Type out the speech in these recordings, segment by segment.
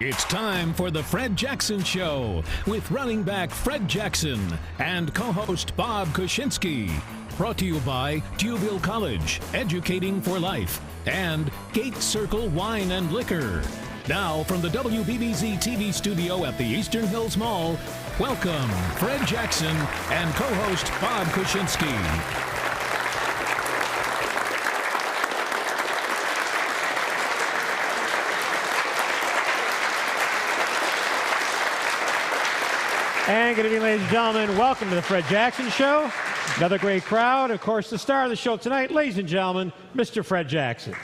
It's time for the Fred Jackson Show with running back Fred Jackson and co-host Bob Kuczynski. Brought to you by Dewville College, educating for life, and Gate Circle Wine and Liquor. Now from the WBBZ-TV studio at the Eastern Hills Mall, welcome Fred Jackson and co-host Bob Kuczynski. And good evening, ladies and gentlemen. Welcome to the Fred Jackson Show. Another great crowd. Of course, the star of the show tonight, ladies and gentlemen, Mr. Fred Jackson.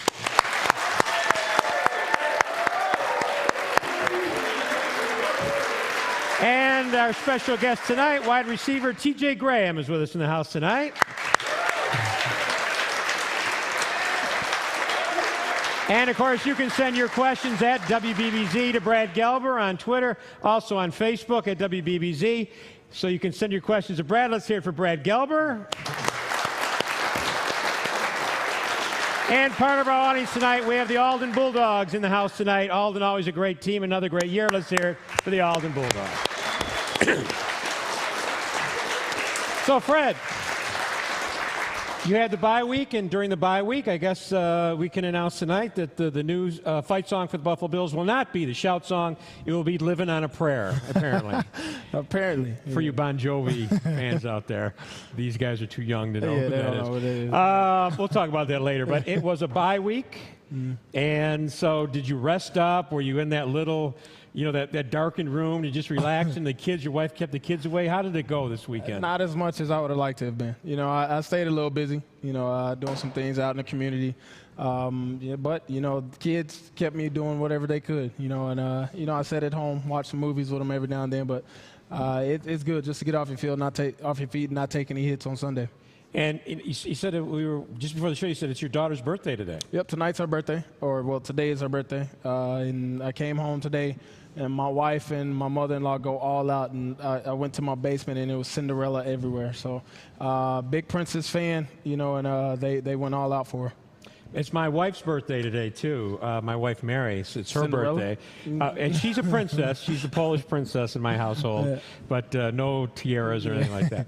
And our special guest tonight, wide receiver T.J. Graham, is with us in the house tonight. And, of course, you can send your questions at WBBZ to Brad Gelber on Twitter, also on Facebook at WBBZ. So you can send your questions to Brad. Let's hear it for Brad Gelber. And part of our audience tonight, we have the Alden Bulldogs in the house tonight. Alden, always a great team, another great year. Let's hear it for the Alden Bulldogs. So, Fred, you had the bye week, and during the bye week, I guess we can announce tonight that the new fight song for the Buffalo Bills will not be the shout song. It will be Living on a Prayer, apparently. Apparently. For you Bon Jovi fans out there. These guys are too young to know who they that don't is. know what it is. We'll talk about that later, but it was a bye week, and so did you rest up? Were you in that little... You know, that darkened room, you just relaxed, and the kids, your wife kept the kids away. How did it go this weekend? Not as much as I would have liked to have been. You know, I stayed a little busy, doing some things out in the community. But, the kids kept me doing whatever they could, and I sat at home, watch some movies with them every now and then. But it's good just to get off your field, off your feet, and not take any hits on Sunday. And you said we were just before the show. You said it's your daughter's birthday today. Yep, tonight's her birthday, today is her birthday. And I came home today, and my wife and my mother-in-law go all out, and I went to my basement, and it was Cinderella everywhere. So, big Princess fan, and they went all out for her. It's my wife's birthday today, too. My wife, Mary. So it's her Cinderella? birthday. And she's a princess. She's the Polish princess in my household. Yeah. But no tiaras or anything like that.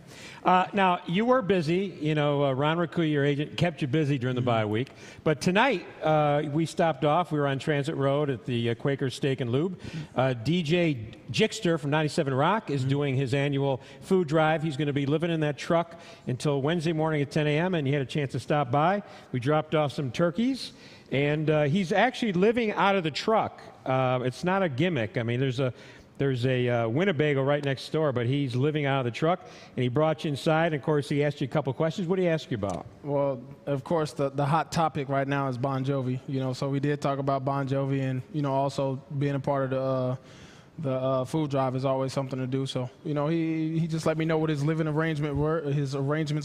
Now, you were busy. Ron Raku, your agent, kept you busy during the bye week. But tonight, we stopped off. We were on Transit Road at the Quaker Steak and Lube. DJ Jixter from 97 Rock is doing his annual food drive. He's going to be living in that truck until Wednesday morning at 10 a.m., and he had a chance to stop by. We dropped off some turkeys, and he's actually living out of the truck. It's not a gimmick. I mean, there's a Winnebago right next door, but he's living out of the truck, and he brought you inside. And of course, he asked you a couple of questions. What did he ask you about? Well, of course, the hot topic right now is Bon Jovi. So we did talk about Bon Jovi, and also being a part of the food drive is always something to do. So, he just let me know what his living arrangements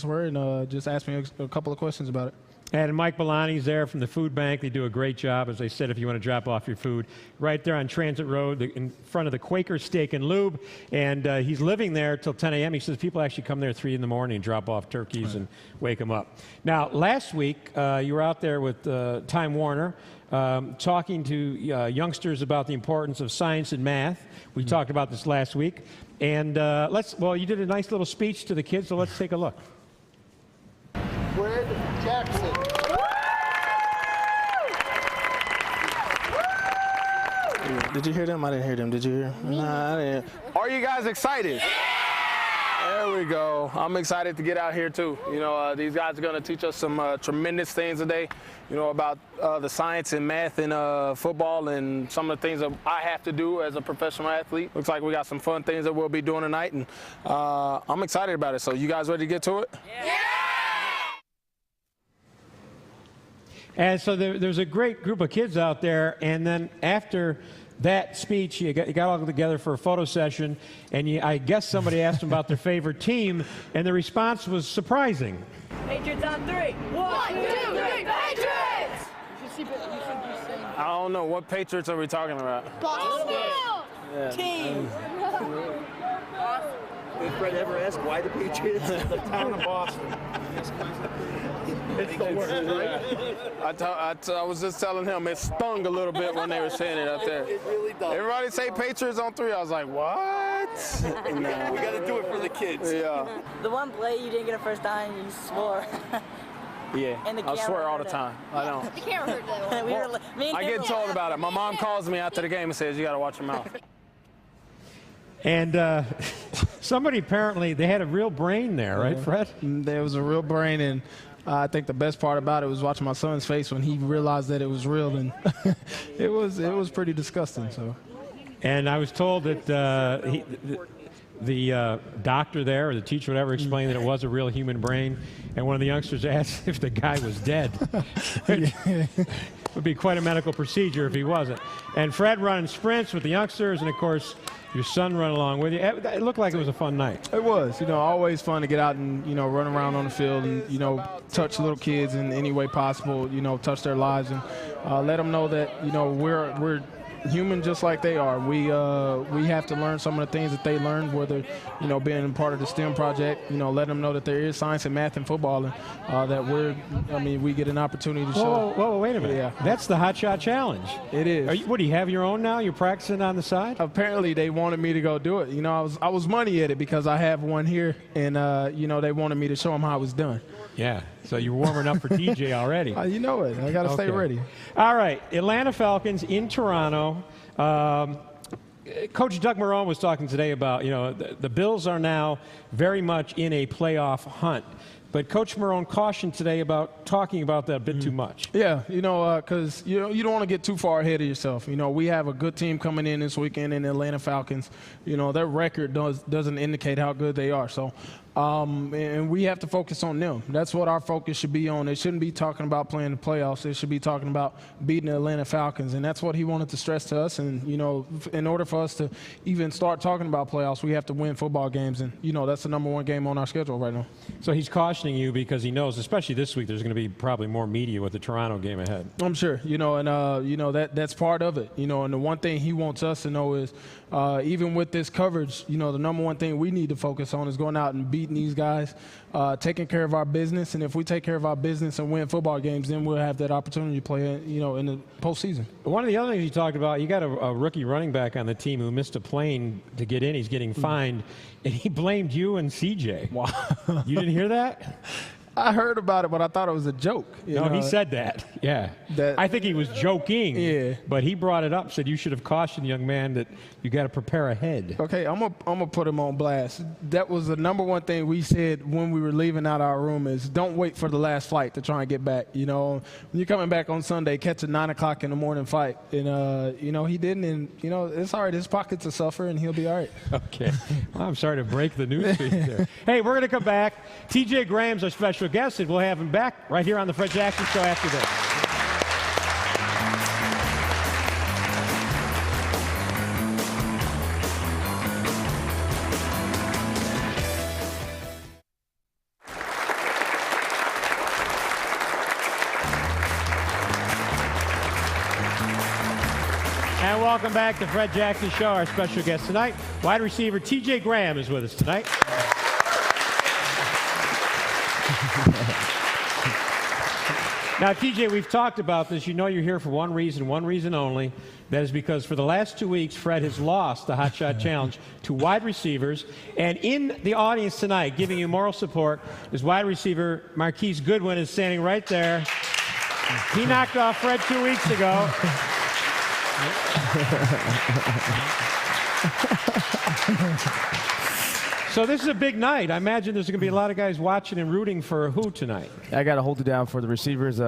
were, and just asked me a couple of questions about it. And Mike Bellani's there from the food bank. They do a great job, as I said, if you want to drop off your food. Right there on Transit Road in front of the Quaker Steak and Lube. And he's living there till 10 a.m. He says people actually come there at 3 in the morning and drop off turkeys and wake them up. Now, last week, you were out there with Time Warner talking to youngsters about the importance of science and math. We talked about this last week. And you did a nice little speech to the kids, so let's take a look. Fred Jackson. Did you hear them? I didn't hear them. Did you hear? Nah, I didn't. Are you guys excited? Yeah! There we go. I'm excited to get out here too. These guys are going to teach us some tremendous things today. About the science and math and football and some of the things that I have to do as a professional athlete. Looks like we got some fun things that we'll be doing tonight, and I'm excited about it. So you guys ready to get to it? Yeah! And so there's a great group of kids out there, and then after that speech, you got all together for a photo session, and I guess somebody asked them about their favorite team, and the response was surprising. Patriots on 3. 1, 2, 3, Patriots! You should be saying. I don't know. What Patriots are we talking about? Boston! Yeah. Team! Did Fred ever ask why the Patriots? The town of Boston. It's the worst, right? I was just telling him it stung a little bit when they were saying it up there. It really does. Everybody say Patriots on 3. I was like, what? We got to do it for the kids. Yeah. The one play you didn't get a first down, you swore. Yeah, And the I camera swear all the heard it. time. I don't. The camera heard that. We were, me and I him get were told laughing. about it. My mom calls me after the game and says, you got to watch your mouth. And somebody apparently, they had a real brain there, right, Fred? There was a real brain, and I think the best part about it was watching my son's face when he realized that it was real, and it was pretty disgusting. So. And I was told that the doctor there, or the teacher, whatever, explained that it was a real human brain. And one of the youngsters asked if the guy was dead. It would be quite a medical procedure if he wasn't. And Fred running sprints with the youngsters, and of course, your son run along with you. It looked like it was a fun night. It was, always fun to get out and, run around on the field and, touch little kids in any way possible, touch their lives and let them know that, we're human just like they are. We have to learn some of the things that they learned, whether, being part of the STEM project, let them know that there is science and math and football and that we get an opportunity to show. Whoa, wait a minute. Yeah. That's the Hot Shot Challenge. It is. What, do you have your own now? You're practicing on the side? Apparently they wanted me to go do it. I was money at it because I have one here, and they wanted me to show them how it was done. Yeah, so you're warming up for TJ already. You know it. I got to stay ready. All right, Atlanta Falcons in Toronto. Coach Doug Marrone was talking today about, the Bills are now very much in a playoff hunt. But Coach Marrone cautioned today about talking about that a bit too much. Yeah, because you don't want to get too far ahead of yourself. We have a good team coming in this weekend in the Atlanta Falcons. Their record doesn't indicate how good they are. So, and we have to focus on them. That's what our focus should be on. It shouldn't be talking about playing the playoffs. It should be talking about beating the Atlanta Falcons. And that's what he wanted to stress to us. And, in order for us to even start talking about playoffs, we have to win football games. And, that's the number one game on our schedule right now. So he's cautioning you because he knows, especially this week, there's going to be probably more media with the Toronto game ahead. I'm sure, that's part of it. And the one thing he wants us to know is even with this coverage, the number one thing we need to focus on is going out and beating these guys, taking care of our business. And if we take care of our business and win football games, then we'll have that opportunity to play, in the postseason. One of the other things you talked about, you got a rookie running back on the team who missed a plane to get in. He's getting fined, and he blamed you and CJ. Wow. You didn't hear that? I heard about it, but I thought it was a joke. No, he said that. Yeah. I think he was joking. Yeah. But he brought it up, said you should have cautioned the young man that you got to prepare ahead. Okay, I'm gonna put him on blast. That was the number one thing we said when we were leaving out our room is don't wait for the last flight to try and get back. When you're coming back on Sunday, catch a 9 o'clock in the morning flight. And, he didn't. And, it's all right. His pockets will suffer, and he'll be all right. Okay. Well, I'm sorry to break the news for you there. Hey, we're going to come back. TJ Graham's our special guest, and we'll have him back right here on the Fred Jackson Show after this. And welcome back to Fred Jackson Show. Our special guest tonight, wide receiver TJ Graham, is with us tonight. Now, TJ, we've talked about this. You're here for one reason only. That is because for the last 2 weeks, Fred has lost the Hot Shot Challenge to wide receivers. And in the audience tonight, giving you moral support, is wide receiver Marquise Goodwin is standing right there. He knocked off Fred 2 weeks ago. So this is a big night. I imagine there's going to be a lot of guys watching and rooting for who tonight? I got to hold it down for the receivers.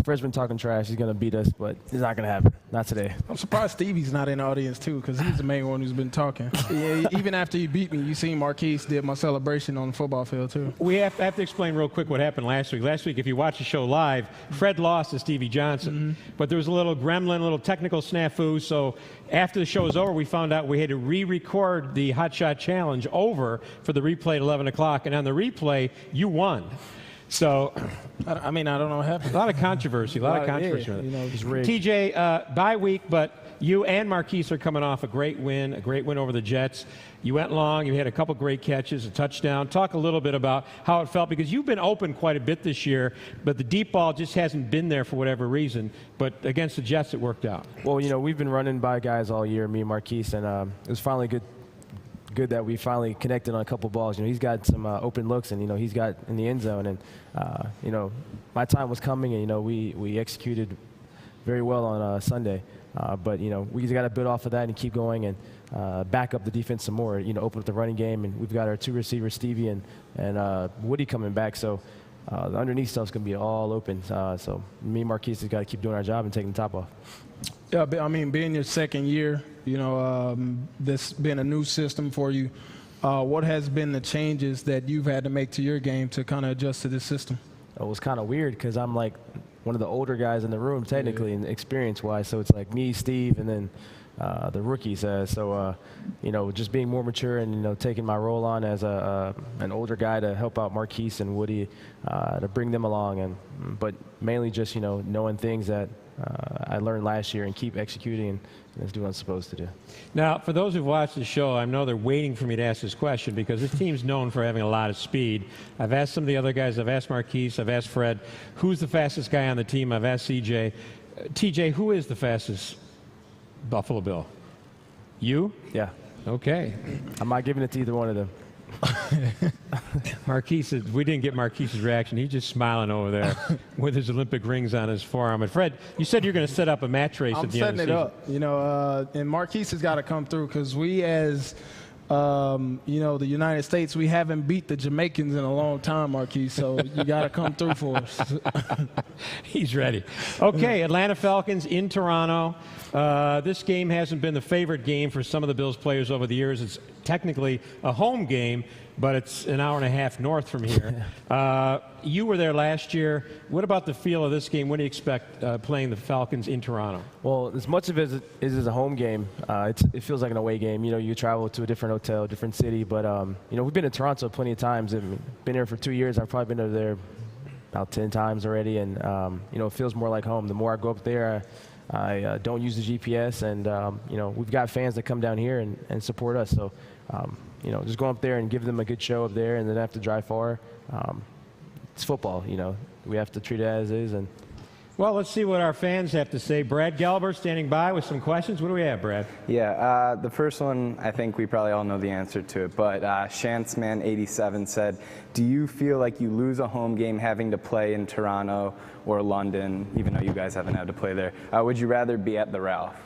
Fred's been talking trash. He's going to beat us, but it's not going to happen. Not today. I'm surprised Stevie's not in the audience, too, because he's the main one who's been talking. Yeah, even after he beat me, you seen Marquise did my celebration on the football field, too. We have to explain real quick what happened last week. Last week, if you watch the show live, Fred lost to Stevie Johnson. But there was a little gremlin, a little technical snafu. So after the show was over, we found out we had to re-record the Hot Shot Challenge over for the replay at 11 o'clock. And on the replay, you won. So, I mean, I don't know what happened. a lot of controversy. With Yeah, it. you know, TJ, bye week, but you and Marquise are coming off a great win over the Jets. You went long. You had a couple great catches, a touchdown. Talk a little bit about how it felt, because you've been open quite a bit this year, but the deep ball just hasn't been there for whatever reason. But against the Jets, it worked out. Well, you know, we've been running by guys all year, me and Marquise, and it was finally good that we finally connected on a couple balls. You know, he's got some open looks, and, you know, he's got in the end zone. And, you know, my time was coming, and, you know, we executed very well on Sunday. But, you know, we just got to build off of that and keep going and back up the defense some more, you know, open up the running game. And we've got our 2 receivers, Stevie and Woody, coming back. So the underneath stuff's going to be all open. So me and Marquise has got to keep doing our job and taking the top off. Yeah, I mean, being your second year, you know, this been a new system for you. What has been the changes that you've had to make to your game to kind of adjust to this system? It was kind of weird because I'm like one of the older guys in the room, technically, and experience-wise. So it's like me, Steve, and then the rookies. So, you know, just being more mature and, you know, taking my role on as an older guy to help out Marquise and Woody, to bring them along. But mainly just, you know, knowing things that I learned last year and keep executing and do what I'm supposed to do. Now, for those who've watched the show, I know they're waiting for me to ask this question because this team's known for having a lot of speed. I've asked some of the other guys. I've asked Marquise. I've asked Fred. Who's the fastest guy on the team? I've asked CJ. TJ, who is the fastest Buffalo Bill? You? Yeah. Okay. I'm not giving it to either one of them. Marquise, we didn't get Marquise's reaction. He's just smiling over there with his Olympic rings on his forearm. And Fred, you said you're going to set up a match race at the end of the season. I'm setting it up, you know, and Marquise has got to come through because we, as you know, the United States, we haven't beat the Jamaicans in a long time, Marquise. So you got to come through for us. He's ready. Okay, Atlanta Falcons in Toronto. This game hasn't been the favorite game for some of the Bills players over the years. It's technically a home game, but it's an hour and a half north from here. You were there last year. What about the feel of this game? What do you expect playing the Falcons in Toronto? Well, as much of it is a home game, it feels like an away game. You know, you travel to a different hotel, different city. But, you know, we've been to Toronto plenty of times. I've been here for 2 years. I've probably been over there about 10 times already. And, you know, it feels more like home. The more I go up there, I don't use the GPS. And, you know, we've got fans that come down here and support us. So, you know, just go up there and give them a good show up there and then have to drive far. It's football, you know. We have to treat it as is. And well, let's see what our fans have to say. Brad Galbert standing by with some questions. What do we have, Brad? Yeah, the first one, I think we probably all know the answer to it, but Shantzman87 said, do you feel like you lose a home game having to play in Toronto or London, even though you guys haven't had to play there? Would you rather be at the Ralph?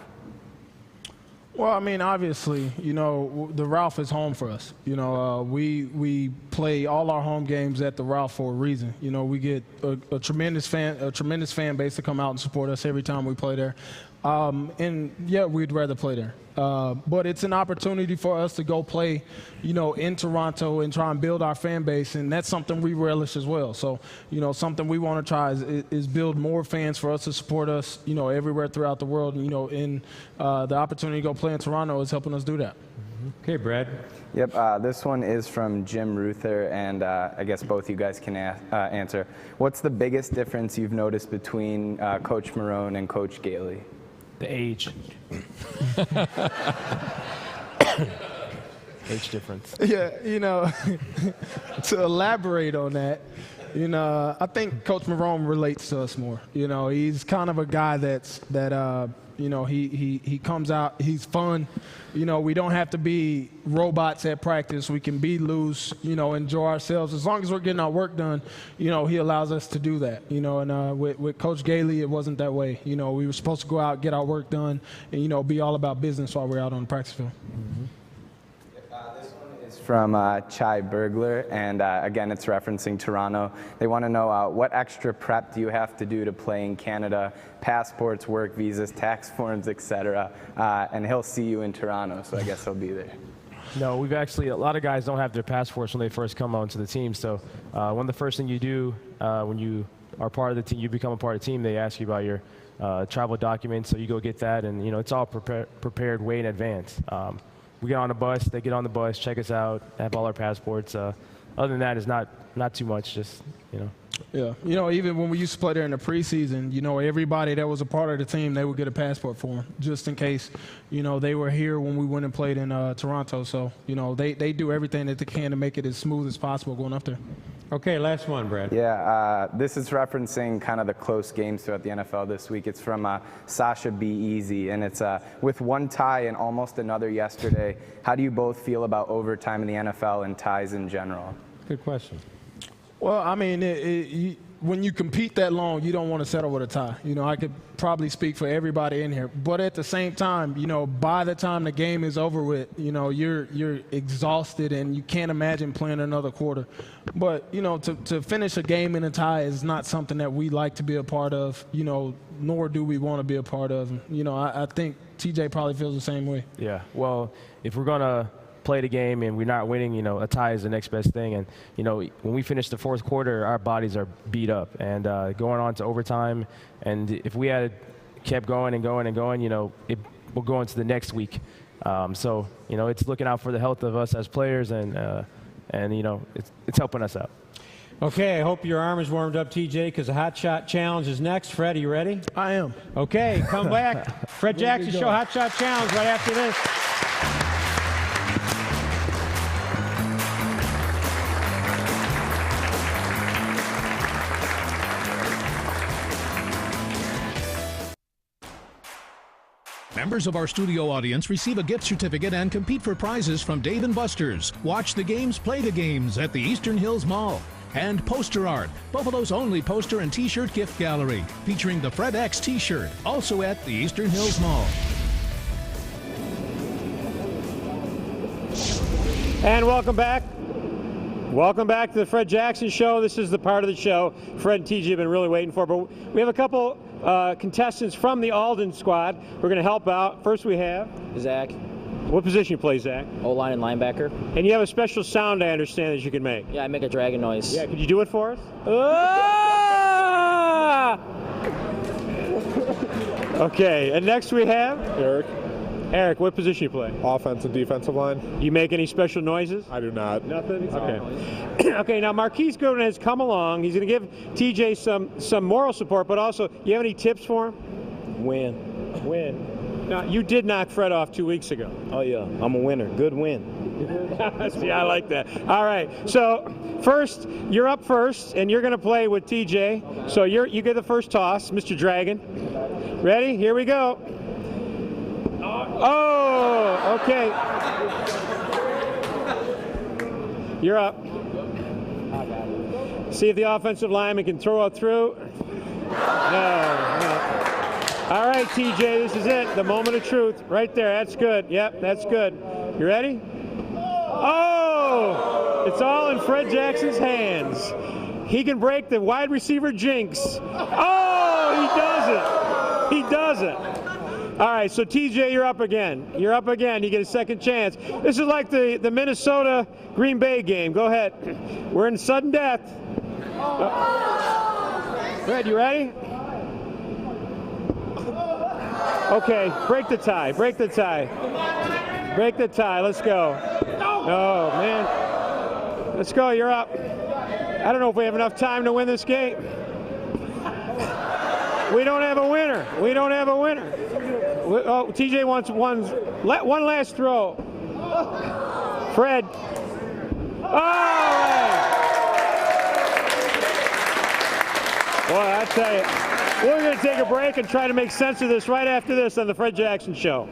Well, I mean, obviously, you know, the Ralph is home for us. You know, we play all our home games at the Ralph for a reason. You know, we get a tremendous fan base to come out and support us every time we play there. And yeah, we'd rather play there. But it's an opportunity for us to go play, you know, in Toronto and try and build our fan base, and that's something we relish as well. So, you know, something we want to try is build more fans for us to support us, you know, everywhere throughout the world. You know, and the opportunity to go play in Toronto is helping us do that. Okay, Brad. Yep, this one is from Jim Ruther, and I guess both you guys can answer. What's the biggest difference you've noticed between Coach Marone and Coach Gailey? the age. Age difference. Yeah, you know, to elaborate on that, you know, I think Coach Marone relates to us more. You know, he's kind of a guy that you know, he comes out, he's fun. You know, we don't have to be robots at practice. We can be loose, you know, enjoy ourselves. As long as we're getting our work done, you know, he allows us to do that. You know, and with Coach Gailey, it wasn't that way. You know, we were supposed to go out, get our work done, and, you know, be all about business while we're out on the practice field. Mm-hmm. This one is from Chai Burglar, and again, it's referencing Toronto. They want to know what extra prep do you have to do to play in Canada? Passports, work visas, tax forms, etc. And he'll see you in Toronto, so I guess he'll be there. No, we've actually, a lot of guys don't have their passports when they first come onto the team. So one of the first things you do when you are part of the team, you become a part of the team, they ask you about your travel documents, so you go get that, and, you know, it's all prepared way in advance. We get on a bus, they get on the bus, check us out, have all our passports. Other than that, it's not too much, just, you know. Yeah, you know, even when we used to play there in the preseason, you know, everybody that was a part of the team, they would get a passport for them, just in case, you know, they were here when we went and played in Toronto. So, you know, they do everything that they can to make it as smooth as possible going up there. Okay, last one, Brad. Yeah, this is referencing kind of the close games throughout the NFL this week. It's from Sasha B. Easy, and it's with one tie and almost another yesterday. How do you both feel about overtime in the NFL and ties in general? Good question. Well, I mean, when you compete that long, you don't want to settle with a tie. You know, I could probably speak for everybody in here. But at the same time, you know, by the time the game is over with, you know, you're exhausted and you can't imagine playing another quarter. But, you know, to finish a game in a tie is not something that we like to be a part of, you know, nor do we want to be a part of. You know, I think TJ probably feels the same way. Yeah, well, if we're going to play the game and we're not winning, you know, a tie is the next best thing. And, you know, when we finish the fourth quarter, our bodies are beat up. And going on to overtime, and if we had kept going and going and going, you know, we'll go into the next week. So, you know, it's looking out for the health of us as players, and you know, it's helping us out. Okay, I hope your arm is warmed up, TJ, because the Hot Shot Challenge is next. Fred, are you ready? I am. Okay, come back. Fred Jackson Show Hot Shot Challenge right after this. Members of our studio audience receive a gift certificate and compete for prizes from Dave & Buster's. Watch the games, play the games at the Eastern Hills Mall. And Poster Art, Buffalo's only poster and t-shirt gift gallery, featuring the Fred X t-shirt, also at the Eastern Hills Mall. And welcome back. Welcome back to the Fred Jackson Show. This is the part of the show Fred and TJ have been really waiting for. But we have a couple contestants from the Alden squad. We're going to help out. First we have Zach. What position you play, Zach? O-line and linebacker. And you have a special sound, I understand, that you can make. Yeah, I make a dragon noise. Yeah, could you do it for us? Okay, and next we have Eric. Eric, what position you play? Offense and defensive line. Do you make any special noises? I do not. Nothing? Okay. Okay, now Marquise Goodwin has come along. He's going to give TJ some moral support, but also, you have any tips for him? Win. Now, you did knock Fred off 2 weeks ago. Oh, yeah. I'm a winner. Good win. See, I like that. All right. So, first, you're up first, and you're going to play with TJ. So, you get the first toss, Mr. Dragon. Ready? Here we go. Oh, okay. You're up. See if the offensive lineman can throw it through. No. All right, TJ, this is it. The moment of truth. Right there. That's good. Yep, that's good. You ready? Oh! It's all in Fred Jackson's hands. He can break the wide receiver jinx. Oh, he does it. All right, so TJ, you're up again. You're up again. You get a second chance. This is like the Minnesota Green Bay game. Go ahead. We're in sudden death. Fred, you ready? Okay, break the tie. Break the tie. Break the tie. Let's go. Oh, man. Let's go. You're up. I don't know if we have enough time to win this game. We don't have a winner. We don't have a winner. Oh, TJ wants one last throw. Fred. All right. Boy, I tell you, we're going to take a break and try to make sense of this right after this on the Fred Jackson Show.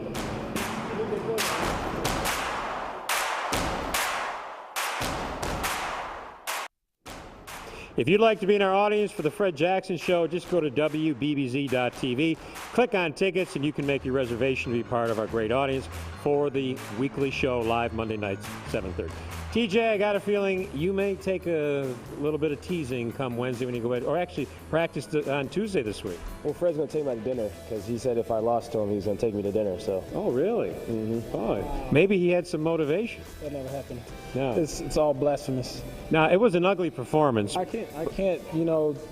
If you'd like to be in our audience for the Fred Jackson Show, just go to WBBZ-TV, click on tickets, and you can make your reservation to be part of our great audience for the weekly show live Monday nights, 7:30. TJ, I got a feeling you may take a little bit of teasing come Wednesday when you go ahead, or actually practice on Tuesday this week. Well, Fred's going to take me to dinner because he said if I lost to him, he's going to take me to dinner. So. Oh, really? Mm-hmm. Oh, maybe he had some motivation. That never happened. No. It's all blasphemous. Now, it was an ugly performance. I can't,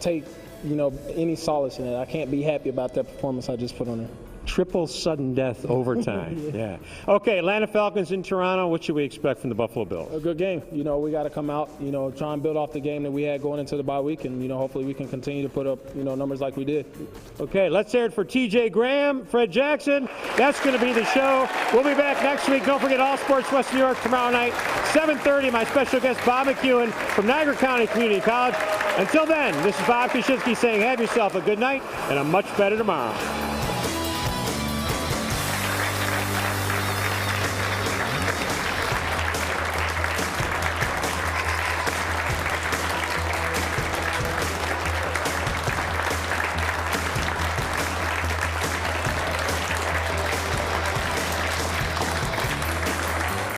take, any solace in it. I can't be happy about that performance I just put on there. triple sudden death overtime. Yeah. Okay, Atlanta Falcons in Toronto. What should we expect from the Buffalo Bills? A good game. You know, we got to come out, you know, try and build off the game that we had going into the bye week, and, you know, hopefully we can continue to put up, you know, numbers like we did. Okay, let's hear it for TJ Graham, Fred Jackson. That's going to be the show. We'll be back next week. Don't forget All Sports West New York tomorrow night, 7:30. My special guest, Bob McEwen from Niagara County Community College. Until then, this is Bob Kuczynski saying have yourself a good night and a much better tomorrow.